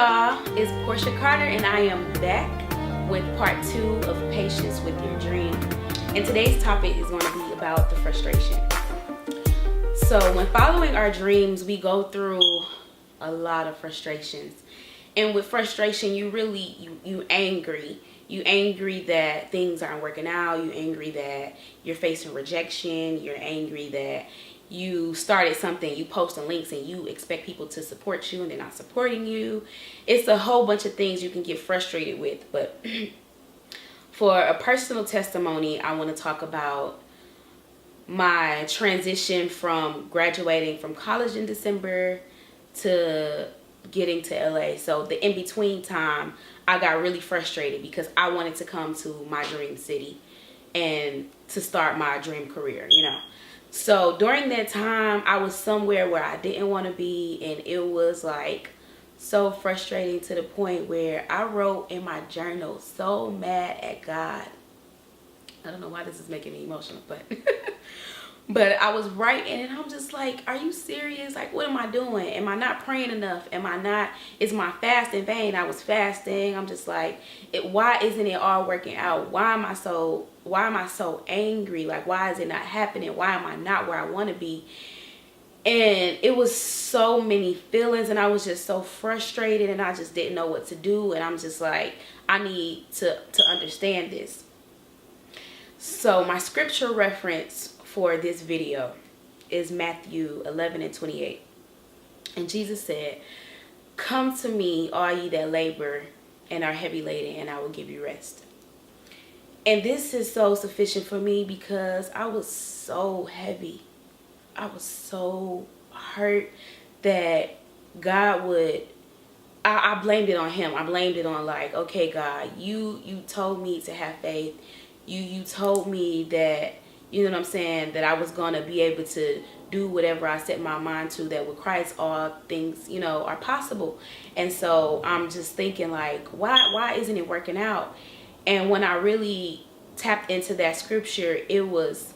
y'all, it's Portia Carter and I am back with part 2 of Patience with Your Dream. And today's topic is going to be about the frustration. So when following our dreams, we go through a lot of frustrations. And with frustration, you angry. You angry that things aren't working out. You angry that you're facing rejection. You're angry that you started something, you posting links and you expect people to support you and they're not supporting you. It's a whole bunch of things you can get frustrated with. But for a personal testimony, I want to talk about my transition from graduating from college in December to getting to LA. So the in-between time, I got really frustrated because I wanted to come to my dream city and to start my dream career, you know. So during that time, I was somewhere where I didn't want to be, and it was like so frustrating to the point where I wrote in my journal, so mad at God. I don't know why this is making me emotional, but but I was writing and I'm just like, are you serious? Like, what am I doing? Am I not praying enough? Am I not, is my fast in vain? I was fasting. I'm just like, why isn't it all working out? Why am I so angry? Like, why is it not happening? Why am I not where I want to be? And it was so many feelings and I was just so frustrated and I just didn't know what to do. And I'm just like, I need to understand this. So my scripture reference for this video is Matthew 11:28. And Jesus said, "Come to me, all ye that labor and are heavy laden, and I will give you rest." And this is so sufficient for me because I was so heavy. I was so hurt that God would, I blamed it on him. I blamed it on like, okay, God, you told me to have faith. You told me that, you know what I'm saying, that I was going to be able to do whatever I set my mind to, that with Christ all things, you know, are possible. And so I'm just thinking like, why isn't it working out? And when I really tapped into that scripture, it was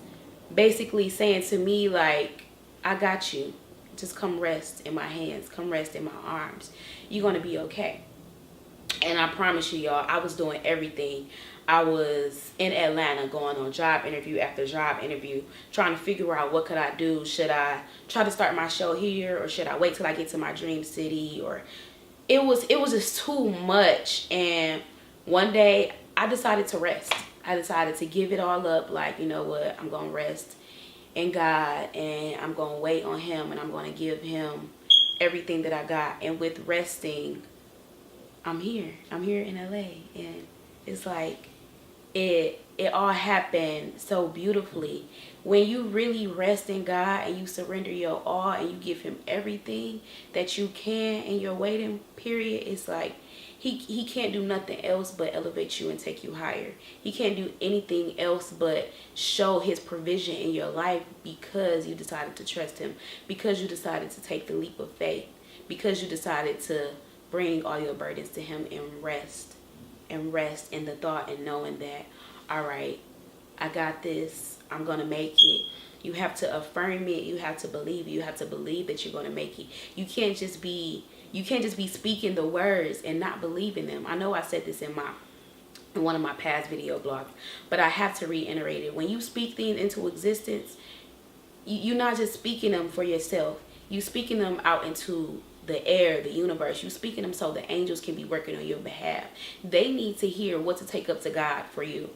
basically saying to me like, I got you. Just come rest in my hands. Come rest in my arms. You're going to be okay. And I promise you, y'all, I was doing everything. I was in Atlanta going on job interview after job interview, trying to figure out what could I do. Should I try to start my show here, or should I wait till I get to my dream city? Or it was just too much. And one day I decided to rest. I decided to give it all up. Like, you know what? I'm going to rest in God and I'm going to wait on him and I'm going to give him everything that I got. And with resting, I'm here in LA, and it's like it all happened so beautifully. When you really rest in God and you surrender your all and you give him everything that you can in your waiting period, it's like he can't do nothing else but elevate you and take you higher. He can't do anything else but show his provision in your life because you decided to trust him, because you decided to take the leap of faith, because you decided to bring all your burdens to him and rest in the thought and knowing that, all right, I got this, I'm gonna make it. You have to affirm it. You have to believe it. You have to believe that you're gonna make it. You can't just be speaking the words and not believing them. I know I said this in one of my past video blogs, but I have to reiterate it. When you speak things into existence, you're not just speaking them for yourself. You're speaking them out into the air, the universe. You speaking them so the angels can be working on your behalf. They need to hear what to take up to God for you.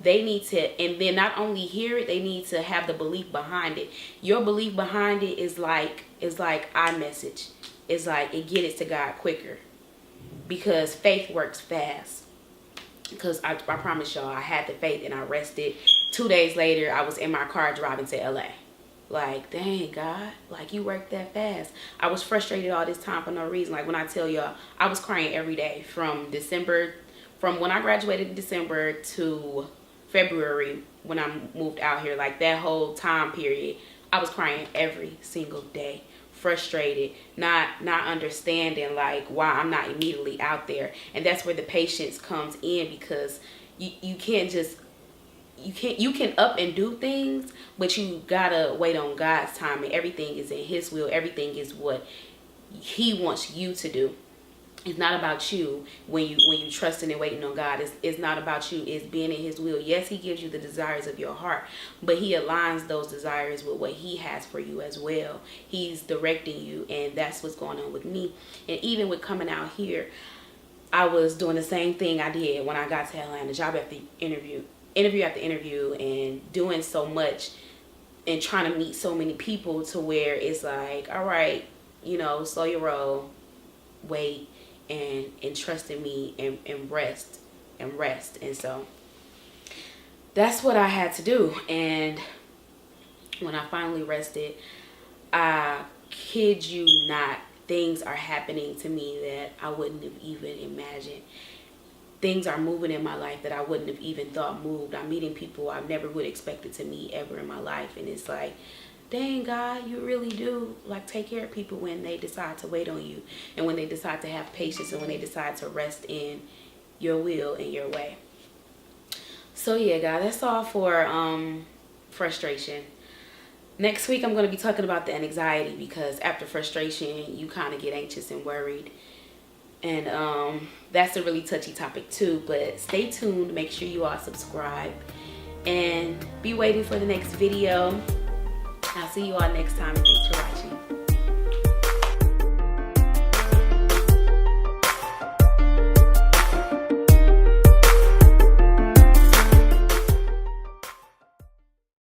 They need to, and then not only hear it, they need to have the belief behind it. Your belief behind it is like iMessage. It's like it gets it to God quicker because faith works fast. Because I promise y'all, I had the faith and I rested. 2 days later, I was in my car driving to LA. Like, dang, God, like you worked that fast. I was frustrated all this time for no reason. Like when I tell y'all, I was crying every day from when I graduated in December to February when I moved out here. Like that whole time period, I was crying every single day, frustrated, not understanding like why I'm not immediately out there. And that's where the patience comes in, because you can't just, you can up and do things, but you gotta wait on God's time, and everything is in his will. Everything is what he wants you to do. It's not about you when you trusting and waiting on God. It's not about you. It's being in His will. Yes, He gives you the desires of your heart, but He aligns those desires with what He has for you as well. He's directing you, and that's what's going on with me. And even with coming out here, I was doing the same thing I did when I got to Atlanta, job after interview after interview, and doing so much and trying to meet so many people to where it's like, all right, slow your roll, wait, and trust in me and rest. And so that's what I had to do. And when I finally rested, I kid you not, things are happening to me that I wouldn't have even imagined. Things are moving in my life that I wouldn't have even thought moved. I'm meeting people I never would expect it to meet ever in my life. And it's like, dang, God, you really do take care of people when they decide to wait on you, and when they decide to have patience, and when they decide to rest in your will and your way. So yeah, God, that's all for frustration. Next week I'm going to be talking about the anxiety, because after frustration you kind of get anxious and worried, and that's a really touchy topic too. But stay tuned, make sure you all subscribe, and be waiting for the next video. I'll see you all next time, and thanks for watching.